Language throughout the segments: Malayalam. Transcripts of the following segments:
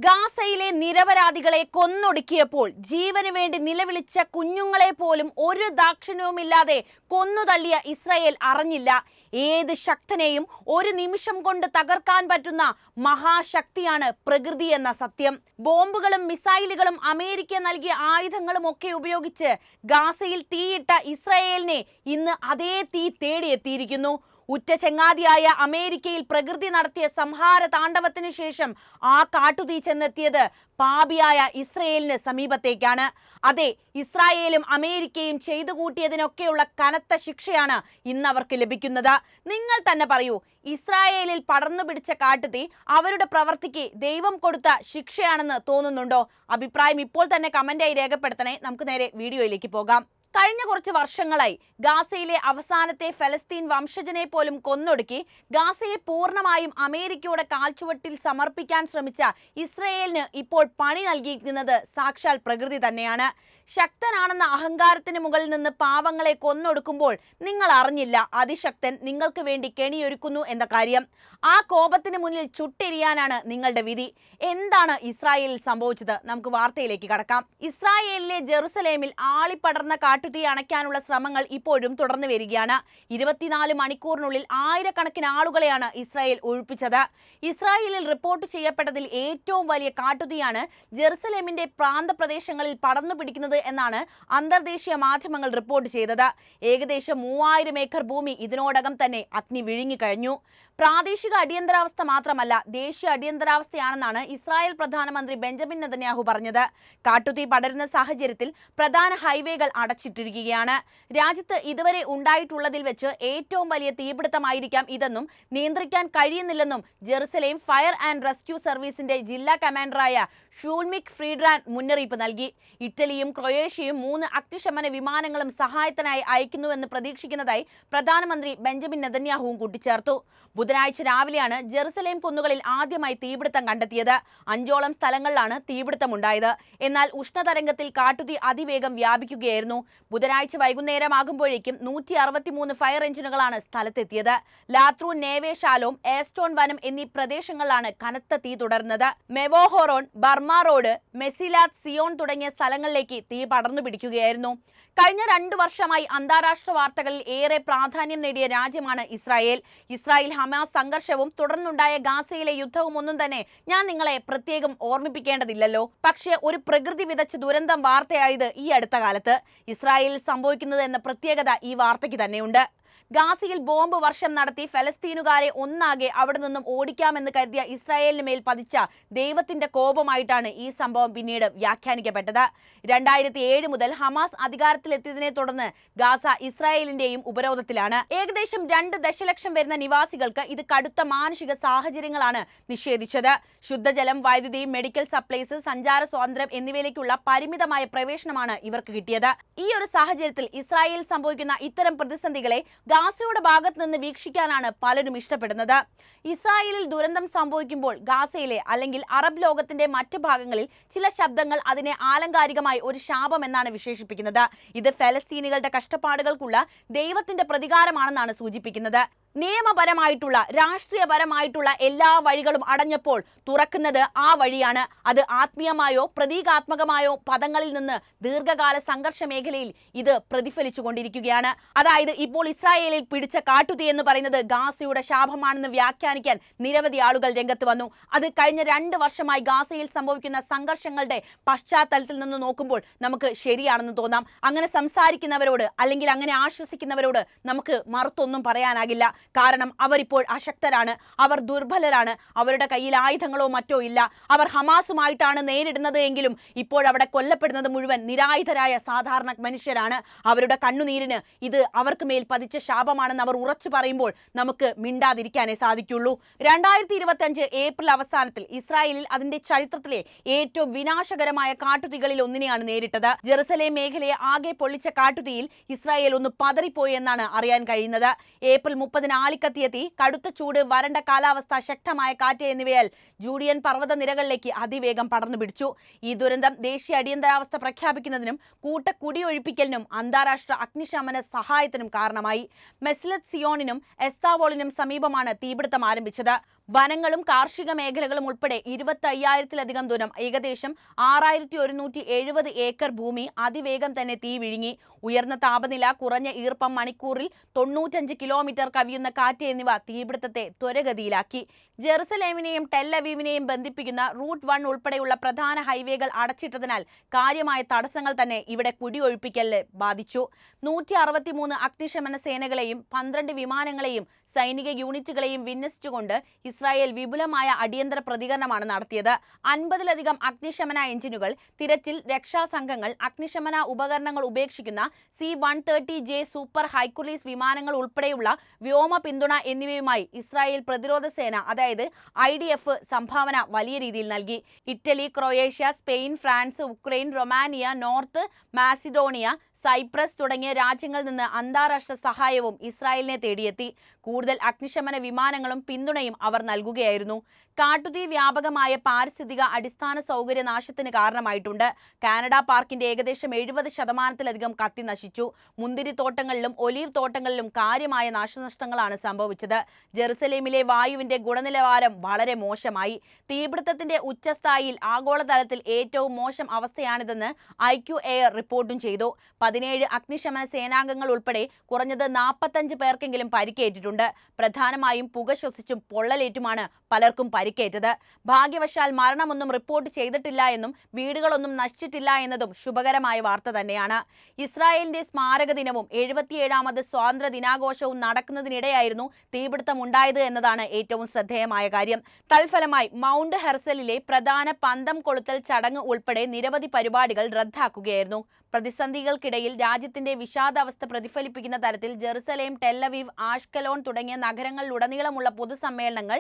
ഗാസയിലെ നിരപരാധികളെ കൊന്നൊടുക്കിയപ്പോൾ ജീവന് വേണ്ടി നിലവിളിച്ച കുഞ്ഞുങ്ങളെ പോലും ഒരു ദാക്ഷിണ്യവുമില്ലാതെ കൊന്നുതള്ളിയ ഇസ്രായേൽ അറിഞ്ഞില്ല. ഏത് ശക്തനെയും ഒരു നിമിഷം കൊണ്ട് തകർക്കാൻ പറ്റുന്ന മഹാശക്തിയാണ് പ്രകൃതി എന്ന സത്യം. ബോംബുകളും മിസൈലുകളും അമേരിക്ക നൽകിയ ആയുധങ്ങളും ഒക്കെ ഉപയോഗിച്ച് ഗാസയിൽ തീയിട്ട ഇസ്രായേലിനെ ഇന്ന് അതേ തീ തേടിയെത്തിയിരിക്കുന്നു. ഉറ്റ ചെങ്ങാതിയായ അമേരിക്കയിൽ പ്രകൃതി നടത്തിയ സംഹാര താണ്ഡവത്തിനു ശേഷം ആ കാട്ടുതീ ചെന്നെത്തിയത് പാപിയായ ഇസ്രായേലിന് സമീപത്തേക്കാണ്. അതെ, ഇസ്രായേലും അമേരിക്കയും ചെയ്തു കൂട്ടിയതിനൊക്കെയുള്ള കനത്ത ശിക്ഷയാണ് ഇന്ന് അവർക്ക് ലഭിക്കുന്നത്. നിങ്ങൾ തന്നെ പറയൂ, ഇസ്രായേലിൽ പടർന്നു പിടിച്ച കാട്ടുതീ അവരുടെ പ്രവൃത്തിക്ക് ദൈവം കൊടുത്ത ശിക്ഷയാണെന്ന് തോന്നുന്നുണ്ടോ? അഭിപ്രായം ഇപ്പോൾ തന്നെ കമന്റായി രേഖപ്പെടുത്തണേ. നമുക്ക് നേരെ വീഡിയോയിലേക്ക് പോകാം. കഴിഞ്ഞ കുറച്ച് വർഷങ്ങളായി ഗാസയിലെ അവസാനത്തെ ഫലസ്തീൻ വംശജനെ പോലും കൊന്നൊടുക്കി ഗാസയെ പൂർണ്ണമായും അമേരിക്കയുടെ കാൽച്ചുവട്ടിൽ സമർപ്പിക്കാൻ ശ്രമിച്ച ഇസ്രായേലിന് ഇപ്പോൾ പണി നൽകിയിരിക്കുന്നത് സാക്ഷാൽ പ്രകൃതി തന്നെയാണ്. ശക്തനാണെന്ന അഹങ്കാരത്തിന് മുകളിൽ നിന്ന് പാവങ്ങളെ കൊന്നൊടുക്കുമ്പോൾ നിങ്ങൾ അറിഞ്ഞില്ല അതിശക്തൻ നിങ്ങൾക്ക് വേണ്ടി കെണിയൊരുക്കുന്നു എന്ന കാര്യം. ആ കോപത്തിന് മുന്നിൽ ചുട്ടെരിയാനാണ് നിങ്ങളുടെ വിധി. എന്താണ് ഇസ്രായേലിൽ സംഭവിച്ചത്? നമുക്ക് വാർത്തയിലേക്ക് കടക്കാം. ഇസ്രായേലിലെ ജെറുസലേമിൽ ആളിപ്പടർന്ന കാട്ടുതീ അണയ്ക്കാനുള്ള ശ്രമങ്ങൾ ഇപ്പോഴും തുടർന്നു വരികയാണ്. 24 മണിക്കൂറിനുള്ളിൽ ആയിരക്കണക്കിന് ആളുകളെയാണ് ഇസ്രായേൽ ഒഴിപ്പിച്ചത്. ഇസ്രായേലിൽ റിപ്പോർട്ട് ചെയ്യപ്പെട്ടതിൽ ഏറ്റവും വലിയ കാട്ടുതീയാണ് ജെറുസലേമിന്റെ പ്രാന്തപ്രദേശങ്ങളിൽ പടർന്നു പിടിക്കുന്നത് എന്നാണ് അന്തർദേശീയ മാധ്യമങ്ങൾ റിപ്പോർട്ട് ചെയ്തത്. ഏകദേശം 3000 ഏക്കർ ഭൂമി ഇതിനോടകം തന്നെ അഗ്നി വിഴുങ്ങിക്കഴിഞ്ഞു. പ്രാദേശിക അടിയന്തരാവസ്ഥ മാത്രമല്ല, ദേശീയ അടിയന്തരാവസ്ഥയാണെന്നാണ് ഇസ്രായേൽ പ്രധാനമന്ത്രി ബെഞ്ചമിൻ നെതന്യാഹു പറഞ്ഞത്. കാട്ടുതീ പടരുന്ന സാഹചര്യത്തിൽ പ്രധാന ഹൈവേകൾ അടച്ചിട്ടിരിക്കുകയാണ്. രാജ്യത്ത് ഇതുവരെ ഉണ്ടായിട്ടുള്ളതിൽ വെച്ച് ഏറ്റവും വലിയ തീപിടുത്തമായിരിക്കാം ഇതെന്നും നിയന്ത്രിക്കാൻ കഴിയുന്നില്ലെന്നും ജെറുസലേം ഫയർ ആൻഡ് റെസ്ക്യൂ സർവീസിന്റെ ജില്ലാ കമാൻഡറായ ഷൂൾമിക് ഫ്രീഡ്രാൻ മുന്നറിയിപ്പ് നൽകി. ഇറ്റലിയും ക്രൊയേഷ്യയും 3 അഗ്നിശമന വിമാനങ്ങളും സഹായത്തിനായി അയക്കുന്നുവെന്ന് പ്രതീക്ഷിക്കുന്നതായി പ്രധാനമന്ത്രി ബെഞ്ചമിൻ നെതന്യാഹുവും കൂട്ടിച്ചേർത്തു. ബുധനാഴ്ച രാവിലെയാണ് ജെറുസലേം കുന്നുകളിൽ ആദ്യമായി തീപിടുത്തം കണ്ടെത്തിയത്. 5ഓളം സ്ഥലങ്ങളിലാണ് തീപിടുത്തമുണ്ടായത്. എന്നാൽ ഉഷ്ണതരംഗത്തിൽ കാട്ടുതീ അതിവേഗം വ്യാപിക്കുകയായിരുന്നു. ബുധനാഴ്ച വൈകുന്നേരമാകുമ്പോഴേക്കും 163 ഫയർ എഞ്ചിനുകളാണ് സ്ഥലത്തെത്തിയത്. ലാത്രൂൻ, നേവേ ഷാലോം, ഏസ്റ്റോൺ വനം എന്നീ പ്രദേശങ്ങളിലാണ് കനത്ത തീ തുടർന്നത്. മെവോഹോറോൺ, ബർമ റോഡ്, മെസിലാത്ത്, സിയോൺ തുടങ്ങിയ സ്ഥലങ്ങളിലേക്ക് തീ പടർന്നു പിടിക്കുകയായിരുന്നു. കഴിഞ്ഞ 2 വർഷമായി അന്താരാഷ്ട്ര വാർത്തകളിൽ ഏറെ പ്രാധാന്യം നേടിയ രാജ്യമാണ് ഇസ്രായേൽ. ഇസ്രായേൽ ഹമാസ് സംഘർഷവും തുടർന്നുണ്ടായ ഗാസയിലെ യുദ്ധവും ഒന്നും തന്നെ ഞാൻ നിങ്ങളെ പ്രത്യേകം ഓർമ്മിപ്പിക്കേണ്ടതില്ലല്ലോ. പക്ഷേ ഒരു പ്രകൃതി വിതച്ച ദുരന്തം വാർത്തയായത് ഈ അടുത്ത കാലത്ത്. ഇസ്രായേലിൽ സംഭവിക്കുന്നത് എന്ന പ്രത്യേകത ഈ വാർത്തയ്ക്ക് തന്നെയുണ്ട്. ഗാസയിൽ ബോംബ് വർഷം നടത്തി ഫലസ്തീനുകാരെ ഒന്നാകെ അവിടെ നിന്നും ഓടിക്കാമെന്ന് കരുതിയ ഇസ്രായേലിന് മേൽ പതിച്ച ദൈവത്തിന്റെ കോപമായിട്ടാണ് ഈ സംഭവം പിന്നീട് വ്യാഖ്യാനിക്കപ്പെട്ടത്. 2007 മുതൽ ഹമാസ് അധികാരത്തിലെത്തിയതിനെ തുടർന്ന് ഗാസ ഇസ്രായേലിന്റെയും ഉപരോധത്തിലാണ്. ഏകദേശം 2 ദശലക്ഷം വരുന്ന നിവാസികൾക്ക് ഇത് കടുത്ത മാനുഷിക സാഹചര്യങ്ങളാണ് നിഷേധിച്ചത്. ശുദ്ധജലം, വൈദ്യുതി, മെഡിക്കൽ സപ്ലൈസ്, സഞ്ചാര സ്വാതന്ത്ര്യം എന്നിവയിലേക്കുള്ള പരിമിതമായ പ്രവേശനമാണ് ഇവർക്ക് കിട്ടിയത്. ഈ ഒരു സാഹചര്യത്തിൽ ഇസ്രായേൽ സംഭവിക്കുന്ന ഇത്തരം പ്രതിസന്ധികളെ ഗാസയുടെ ഭാഗത്ത് നിന്ന് വീക്ഷിക്കാനാണ് പലരും ഇഷ്ടപ്പെടുന്നത്. ഇസ്രായേലിൽ ദുരന്തം സംഭവിക്കുമ്പോൾ ഗാസയിലെ അല്ലെങ്കിൽ അറബ് ലോകത്തിന്റെ മറ്റു ഭാഗങ്ങളിൽ ചില ശബ്ദങ്ങൾ അതിനെ ആലങ്കാരികമായി ഒരു ശാപം എന്നാണ് വിശേഷിപ്പിക്കുന്നത്. ഇത് ഫലസ്തീനികളുടെ കഷ്ടപ്പാടുകൾക്കുള്ള ദൈവത്തിന്റെ പ്രതികാരമാണെന്നാണ് സൂചിപ്പിക്കുന്നത്. നിയമപരമായിട്ടുള്ള, രാഷ്ട്രീയപരമായിട്ടുള്ള എല്ലാ വഴികളും അടഞ്ഞപ്പോൾ തുറക്കുന്നത് ആ വഴിയാണ്. അത് ആത്മീയമായോ പ്രതീകാത്മകമായോ പദങ്ങളിൽ നിന്ന് ദീർഘകാല സംഘർഷ മേഖലയിൽ ഇത് പ്രതിഫലിച്ചു കൊണ്ടിരിക്കുകയാണ്. അതായത് ഇപ്പോൾ ഇസ്രായേലിൽ പിടിച്ച കാട്ടുതീ എന്ന് പറയുന്നത് ഗാസയുടെ ശാപമാണെന്ന് വ്യാഖ്യാനിക്കാൻ നിരവധി ആളുകൾ രംഗത്ത് വന്നു. അത് കഴിഞ്ഞ 2 വർഷമായി ഗാസയിൽ സംഭവിക്കുന്ന സംഘർഷങ്ങളുടെ പശ്ചാത്തലത്തിൽ നിന്ന് നോക്കുമ്പോൾ നമുക്ക് ശരിയാണെന്ന് തോന്നാം. അങ്ങനെ സംസാരിക്കുന്നവരോട് അല്ലെങ്കിൽ അങ്ങനെ ആശ്വസിക്കുന്നവരോട് നമുക്ക് മറുത്തൊന്നും പറയാനാകില്ല. കാരണം അവരിപ്പോൾ അശക്തരാണ്, അവർ ദുർബലരാണ്, അവരുടെ കയ്യിൽ ആയുധങ്ങളോ മറ്റോ ഇല്ല. അവർ ഹമാസുമായിട്ടാണ് നേരിടുന്നത് എങ്കിലും ഇപ്പോഴവിടെ കൊല്ലപ്പെടുന്നത് മുഴുവൻ നിരായുധരായ സാധാരണ മനുഷ്യരാണ്. അവരുടെ കണ്ണുനീരിന് ഇത് അവർക്ക് മേൽ പതിച്ച ശാപമാണെന്ന് അവർ ഉറച്ചു പറയുമ്പോൾ നമുക്ക് മിണ്ടാതിരിക്കാനേ സാധിക്കുള്ളൂ. 2025 ഏപ്രിൽ അവസാനത്തിൽ ഇസ്രായേലിൽ അതിന്റെ ചരിത്രത്തിലെ ഏറ്റവും വിനാശകരമായ കാട്ടുതീകളിൽ ഒന്നിനെയാണ് നേരിട്ടത്. ജെറുസലേം മേഖലയെ ആകെ പൊള്ളിച്ച കാട്ടുതീയിൽ ഇസ്രായേൽ ഒന്ന് പതറിപ്പോയി എന്നാണ് അറിയാൻ കഴിയുന്നത്. ഏപ്രിൽ 30 ആളിക്കത്തിയ തീ, കടുത്ത ചൂട്, വരണ്ട കാലാവസ്ഥ, ശക്തമായ കാറ്റ് എന്നിവയാൽ ജൂഡിയൻ പർവ്വത നിരകളിലേക്ക് അതിവേഗം പടർന്നു പിടിച്ചു. ഈ ദുരന്തം ദേശീയ അടിയന്തരാവസ്ഥ പ്രഖ്യാപിക്കുന്നതിനും കുടിയൊഴിപ്പിക്കലിനും അന്താരാഷ്ട്ര അഗ്നിശമന സഹായത്തിനും കാരണമായി. മെസ്ലത്ത്, സിയോണിനും എസ്താവോളിനും സമീപമാണ് തീപിടുത്തം ആരംഭിച്ചത്. വനങ്ങളും കാർഷിക മേഖലകളും ഉൾപ്പെടെ 25,000-ലധികം ദൂരം, ഏകദേശം 6,170 ഏക്കർ ഭൂമി അതിവേഗം തന്നെ തീ വിഴുങ്ങി. ഉയർന്ന താപനില, കുറഞ്ഞ ഈർപ്പം, മണിക്കൂറിൽ 95 കിലോമീറ്റർ കവിയുന്ന കാറ്റ് എന്നിവ തീപിടുത്തത്തെ ത്വരഗതിയിലാക്കി. ജെറുസലേമിനെയും ടെൽ അവീവിനെയും ബന്ധിപ്പിക്കുന്ന റൂട്ട് 1 ഉൾപ്പെടെയുള്ള പ്രധാന ഹൈവേകൾ അടച്ചിട്ടതിനാൽ കാര്യമായ തടസ്സങ്ങൾ തന്നെ ഇവിടെ കുടിയൊഴിപ്പിക്കലിനെ ബാധിച്ചു. 163 അഗ്നിശമന സേനകളെയും 12 വിമാനങ്ങളെയും സൈനിക യൂണിറ്റുകളെയും വിന്യസിച്ചുകൊണ്ട് ഇസ്രായേൽ വിപുലമായ അടിയന്തര പ്രതികരണമാണ് നടത്തിയത്. 50-ലധികം അഗ്നിശമന എഞ്ചിനുകൾ, തിരച്ചിൽ രക്ഷാസംഘങ്ങൾ, അഗ്നിശമന ഉപകരണങ്ങൾ ഉപേക്ഷിക്കുന്ന C-130J സൂപ്പർ ഹൈക്കുലീസ് വിമാനങ്ങൾ ഉൾപ്പെടെയുള്ള വ്യോമ പിന്തുണ എന്നിവയുമായി ഇസ്രായേൽ പ്രതിരോധ സേന അതായത് IDF സംഭാവന വലിയ രീതിയിൽ നൽകി. Italy, Croatia, Spain, France, Ukraine, Romania, north Macedonia, Cyprus തുടങ്ങിയ രാജ്യങ്ങളിൽ നിന്ന് അന്താരാഷ്ട്ര സഹായവും ഇസ്രായേലിനെ തേടിയെത്തി. കൂടുതൽ അഗ്നിശമന വിമാനങ്ങളും പിന്തുണയും അവർ നൽകുകയായിരുന്നു. കാട്ടുതീ വ്യാപകമായ പാരിസ്ഥിതിക അടിസ്ഥാന സൗകര്യ നാശത്തിന് കാരണമായിട്ടുണ്ട്. കാനഡ പാർക്കിന്റെ ഏകദേശം 70%-ലധികം കത്തി നശിച്ചു. മുന്തിരിത്തോട്ടങ്ങളിലും ഒലീവ് തോട്ടങ്ങളിലും കാര്യമായ നാശനഷ്ടങ്ങളാണ് സംഭവിച്ചത്. ജെറുസലേമിലെ വായുവിന്റെ ഗുണനിലവാരം വളരെ മോശമായി. തീപിടുത്തത്തിന്റെ ഉച്ചസ്ഥായിയിൽ ആഗോളതലത്തിൽ ഏറ്റവും മോശം അവസ്ഥയാണിതെന്ന് IQ Air റിപ്പോർട്ടും ചെയ്തു. 17 അഗ്നിശമന സേനാംഗങ്ങൾ ഉൾപ്പെടെ കുറഞ്ഞത് 45 പേർക്കെങ്കിലും പരിക്കേറ്റിട്ടുണ്ട്. പ്രധാനമായും പുക ശ്വസിച്ചും പൊള്ളലേറ്റുമാണ് പലർക്കും പരിക്കേറ്റത്. ഭാഗ്യവശാൽ മരണമൊന്നും റിപ്പോർട്ട് ചെയ്തിട്ടില്ല എന്നും വീടുകളൊന്നും നശിച്ചിട്ടില്ല എന്നതും ശുഭകരമായ വാർത്ത തന്നെയാണ്. ഇസ്രായേലിന്റെ സ്മാരക ദിനവും 77ാമത് സ്വാതന്ത്ര്യ ദിനാഘോഷവും നടക്കുന്നതിനിടെയായിരുന്നു തീപിടുത്തം ഉണ്ടായത് എന്നതാണ് ഏറ്റവും ശ്രദ്ധേയമായ കാര്യം. തൽഫലമായി മൗണ്ട് ഹെർസലിലെ പ്രധാന പന്തം കൊളുത്തൽ ചടങ്ങ് ഉൾപ്പെടെ നിരവധി പരിപാടികൾ റദ്ദാക്കുകയായിരുന്നു. പ്രതിസന്ധികൾക്കിടയിൽ രാജ്യത്തിന്റെ വിഷാദാവസ്ഥ പ്രതിഫലിപ്പിക്കുന്ന തരത്തിൽ ജെറുസലേം, ടെൽ അവീവ്, ആഷ്കലോൺ തുടങ്ങിയ നഗരങ്ങളിലുടനീളമുള്ള പൊതുസമ്മേളനങ്ങൾ,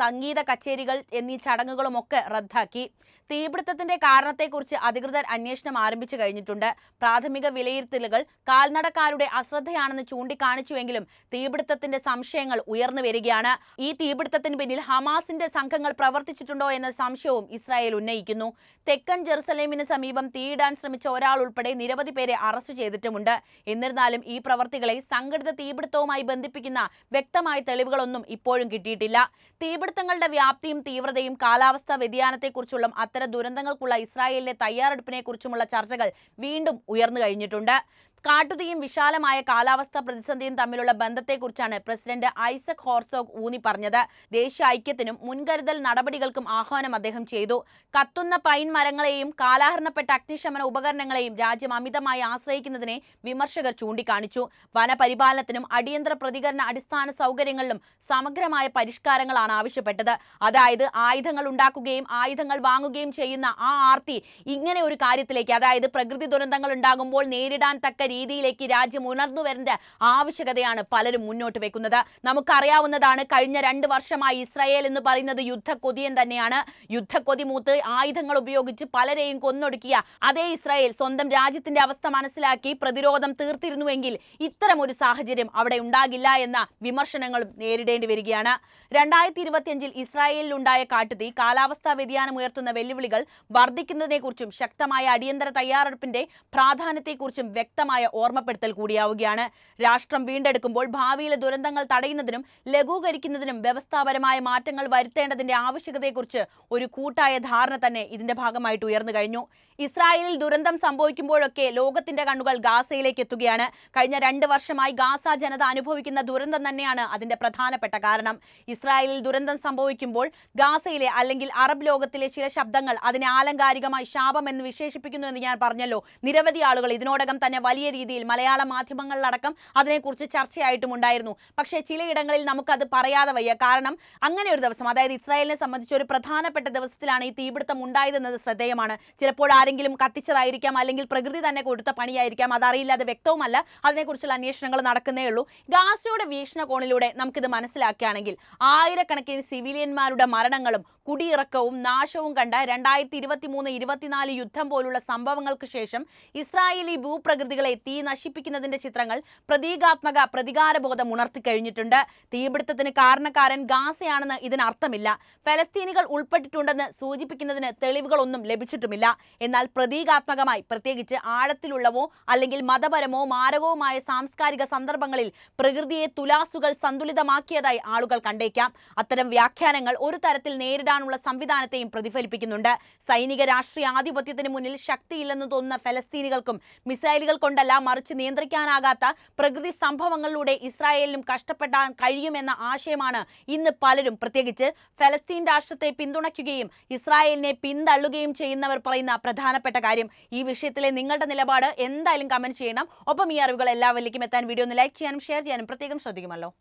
സംഗീത കച്ചേരികൾ എന്നീ ചടങ്ങുകളുമൊക്കെ റദ്ദാക്കി. തീപിടുത്തത്തിന്റെ കാരണത്തെക്കുറിച്ച് അധികൃതർ അന്വേഷണം ആരംഭിച്ചു കഴിഞ്ഞിട്ടുണ്ട്. പ്രാഥമിക വിലയിരുത്തലുകൾ കാൽനടക്കാരുടെ അശ്രദ്ധയാണെന്ന് ചൂണ്ടിക്കാണിച്ചുവെങ്കിലും തീപിടുത്തത്തിന്റെ സംശയങ്ങൾ ഉയർന്നു വരികയാണ്. ഈ തീപിടുത്തത്തിന് പിന്നിൽ ഹമാസിന്റെ സംഘങ്ങൾ പ്രവർത്തിച്ചിട്ടുണ്ടോ എന്ന സംശയവും ഇസ്രായേൽ ഉന്നയിക്കുന്നു. തെക്കൻ ജെറുസലേമിന് സമീപം തീയിടാൻ ശ്രമിച്ച ഒരാൾ ഉൾപ്പെടെ നിരവധി പേരെ അറസ്റ്റ് ചെയ്തിട്ടുമുണ്ട്. എന്നിരുന്നാലും ഈ പ്രവർത്തികളെ സംഘടിത തീപിടുത്തവുമായി ബന്ധിപ്പിക്കുന്ന വ്യക്തമായ തെളിവുകളൊന്നും ഇപ്പോഴും കിട്ടിയിട്ടില്ല. തീപിടുത്തങ്ങളുടെ വ്യാപ്തിയും തീവ്രതയും കാലാവസ്ഥാ വ്യതിയാനത്തെക്കുറിച്ചുള്ള അത്തരം ദുരന്തങ്ങൾക്കുള്ള ഇസ്രായേലിലെ തയ്യാറെടുപ്പിനെക്കുറിച്ചുമുള്ള ചർച്ചകൾ വീണ്ടും ഉയർന്നു കഴിഞ്ഞിട്ടുണ്ട്. കാട്ടുതീയും വിശാലമായ കാലാവസ്ഥാ പ്രതിസന്ധിയും തമ്മിലുള്ള ബന്ധത്തെക്കുറിച്ചാണ് പ്രസിഡന്റ് ഐസക് ഹെർസോഗ് ഊന്നി പറഞ്ഞത്. ദേശീയ ഐക്യത്തിനും മുൻകരുതൽ നടപടികൾക്കും ആഹ്വാനം അദ്ദേഹം ചെയ്തു. കത്തുന്ന പൈൻ മരങ്ങളെയും കാലാഹരണപ്പെട്ട അഗ്നിശമന ഉപകരണങ്ങളെയും രാജ്യം അമിതമായി ആശ്രയിക്കുന്നതിനെ വിമർശകർ ചൂണ്ടിക്കാണിച്ചു. വനപരിപാലനത്തിനും അടിയന്തര പ്രതികരണ അടിസ്ഥാന സൗകര്യങ്ങളിലും സമഗ്രമായ പരിഷ്കാരങ്ങളാണ് ആവശ്യപ്പെട്ടത്. അതായത് ആയുധങ്ങൾ ഉണ്ടാക്കുകയും ആയുധങ്ങൾ വാങ്ങുകയും ചെയ്യുന്ന ആ ആർത്തി ഇങ്ങനെ ഒരു കാര്യത്തിലേക്ക്, അതായത് പ്രകൃതി ദുരന്തങ്ങൾ ഉണ്ടാകുമ്പോൾ നേരിടാൻ തക്ക രീതിയിലേക്ക് രാജ്യം ഉണർന്നു വരേണ്ട ആവശ്യകതയാണ് പലരും മുന്നോട്ട് വെക്കുന്നത്. നമുക്കറിയാവുന്നതാണ്, കഴിഞ്ഞ 2 വർഷമായി ഇസ്രായേൽ എന്ന് പറയുന്നത് യുദ്ധക്കൊതിയൻ തന്നെയാണ്. യുദ്ധക്കൊതി മൂത്ത് ആയുധങ്ങൾ ഉപയോഗിച്ച് പലരെയും കൊന്നൊടുക്കിയ അതേ ഇസ്രായേൽ സ്വന്തം രാജ്യത്തിന്റെ അവസ്ഥ മനസ്സിലാക്കി പ്രതിരോധം തീർത്തിരുന്നുവെങ്കിൽ ഇത്തരം ഒരു സാഹചര്യം അവിടെ ഉണ്ടാകില്ല എന്ന വിമർശനങ്ങളും നേരിടേണ്ടി വരികയാണ്. 2025 ഇസ്രായേലിലുണ്ടായ കാട്ടുതീ കാലാവസ്ഥാ വ്യതിയാനം ഉയർത്തുന്ന വെല്ലുവിളികൾ വർദ്ധിക്കുന്നതിനെക്കുറിച്ചും ശക്തമായ അടിയന്തര തയ്യാറെടുപ്പിന്റെ പ്രാധാന്യത്തെക്കുറിച്ചും വ്യക്തമായ ഓർമ്മപ്പെടുത്തൽ കൂടിയാവുകയാണ്. രാഷ്ട്രം വീണ്ടെടുക്കുമ്പോൾ ഭാവിയിലെ ദുരന്തങ്ങൾ തടയുന്നതിനും ലഘൂകരിക്കുന്നതിനും വ്യവസ്ഥാപരമായ മാറ്റങ്ങൾ വരുത്തേണ്ടതിന്റെ ആവശ്യകതയെക്കുറിച്ച് ഒരു കൂട്ടായ ധാരണ തന്നെ ഇതിന്റെ ഭാഗമായിട്ട് ഉയർന്നു കഴിഞ്ഞു. ഇസ്രായേലിൽ ദുരന്തം സംഭവിക്കുമ്പോഴൊക്കെ ലോകത്തിന്റെ കണ്ണുകൾ ഗാസയിലേക്ക് എത്തുകയാണ്. കഴിഞ്ഞ 2 വർഷമായി ഗാസ ജനത അനുഭവിക്കുന്ന ദുരന്തം തന്നെയാണ് അതിന്റെ പ്രധാനപ്പെട്ട കാരണം. ഇസ്രായേലിൽ ദുരന്തം സംഭവിക്കുമ്പോൾ ഗാസയിലെ അല്ലെങ്കിൽ അറബ് ലോകത്തിലെ ചില ശബ്ദങ്ങൾ അതിനെ ആലങ്കാരികമായി ശാപം എന്ന് വിശേഷിപ്പിക്കുന്നു എന്ന് ഞാൻ പറഞ്ഞല്ലോ. നിരവധി ആളുകൾ ഇതിനോടകം തന്നെ വലിയ രീതിയിൽ മലയാള മാധ്യമങ്ങളിലടക്കം അതിനെക്കുറിച്ച് ചർച്ചയായിട്ടും ഉണ്ടായിരുന്നു. പക്ഷേ ചിലയിടങ്ങളിൽ നമുക്കത് പറയാതെ വയ്യ. കാരണം അങ്ങനെ ഒരു ദിവസം, അതായത് ഇസ്രായേലിനെ സംബന്ധിച്ച് ഒരു പ്രധാനപ്പെട്ട ദിവസത്തിലാണ് ഈ തീപിടുത്തം ഉണ്ടായതെന്നത് ശ്രദ്ധേയമാണ്. ചിലപ്പോൾ ആരെങ്കിലും കത്തിച്ചതായിരിക്കാം, അല്ലെങ്കിൽ പ്രകൃതി തന്നെ കൊടുത്ത പണിയായിരിക്കാം, അതറിയില്ല, അത് വ്യക്തവുമല്ല. അതിനെക്കുറിച്ചുള്ള അന്വേഷണങ്ങൾ നടക്കുന്നേ ഉള്ളൂ. ഗാസയുടെ വീക്ഷണകോണിലൂടെ നമുക്കിത് മനസ്സിലാക്കുകയാണെങ്കിൽ ആയിരക്കണക്കിന് സിവിലിയന്മാരുടെ മരണങ്ങളും കുടിയിറക്കവും നാശവും കണ്ട 2023-24 യുദ്ധം പോലുള്ള സംഭവങ്ങൾക്ക് ശേഷം ഇസ്രായേലി ഭൂപ്രകൃതികളെ തീ നശിപ്പിക്കുന്നതിന്റെ ചിത്രങ്ങൾ പ്രതീകാത്മക പ്രതികാരബോധം ഉണർത്തിക്കഴിഞ്ഞിട്ടുണ്ട്. തീപിടുത്തത്തിന് കാരണക്കാരൻ ഗാസയാണെന്ന് ഇതിനർത്ഥമില്ല. ഫലസ്തീനികൾ ഉൾപ്പെട്ടിട്ടുണ്ടെന്ന് സൂചിപ്പിക്കുന്നതിന് തെളിവുകളൊന്നും ലഭിച്ചിട്ടുമില്ല. എന്നാൽ പ്രതീകാത്മകമായി, പ്രത്യേകിച്ച് ആഴത്തിലുള്ളവോ അല്ലെങ്കിൽ മതപരമോ മാരകവുമായ സാംസ്കാരിക സന്ദർഭങ്ങളിൽ പ്രകൃതിയെ തുലാസുകൾ സന്തുലിതമാക്കിയതായി ആളുകൾ കണ്ടേക്കാം. അത്തരം വ്യാഖ്യാനങ്ങൾ ഒരു തരത്തിൽ നേരിടാനുള്ള സംവിധാനത്തെയും പ്രതിഫലിപ്പിക്കുന്നുണ്ട്. സൈനിക രാഷ്ട്രീയ ആധിപത്യത്തിന് മുന്നിൽ ശക്തിയില്ലെന്ന് തോന്നുന്ന ഫലസ്തീനികൾക്കും മിസൈലുകൾ കൊണ്ടല്ല, മറിച്ച് നിയന്ത്രിക്കാനാകാത്ത പ്രകൃതി സംഭവങ്ങളിലൂടെ ഇസ്രായേലിനും കഷ്ടപ്പെടാൻ കഴിയുമെന്ന ആശയമാണ് ഇന്ന് പലരും, പ്രത്യേകിച്ച് ഫലസ്തീൻ രാഷ്ട്രത്തെ പിന്തുണയ്ക്കുകയും ഇസ്രായേലിനെ പിന്തള്ളുകയും ചെയ്യുന്നവർ പറയുന്ന പ്രധാനപ്പെട്ട കാര്യം. ഈ വിഷയത്തിലെ നിങ്ങളുടെ നിലപാട് എന്തായാലും കമന്റ് ചെയ്യണം. ഒപ്പം ഈ അറിവുകൾ എല്ലാവരിലേക്കും എത്താൻ വീഡിയോ ഒന്ന് ലൈക്ക് ചെയ്യാനും ഷെയർ ചെയ്യാനും പ്രത്യേകം ശ്രദ്ധിക്കുമല്ലോ.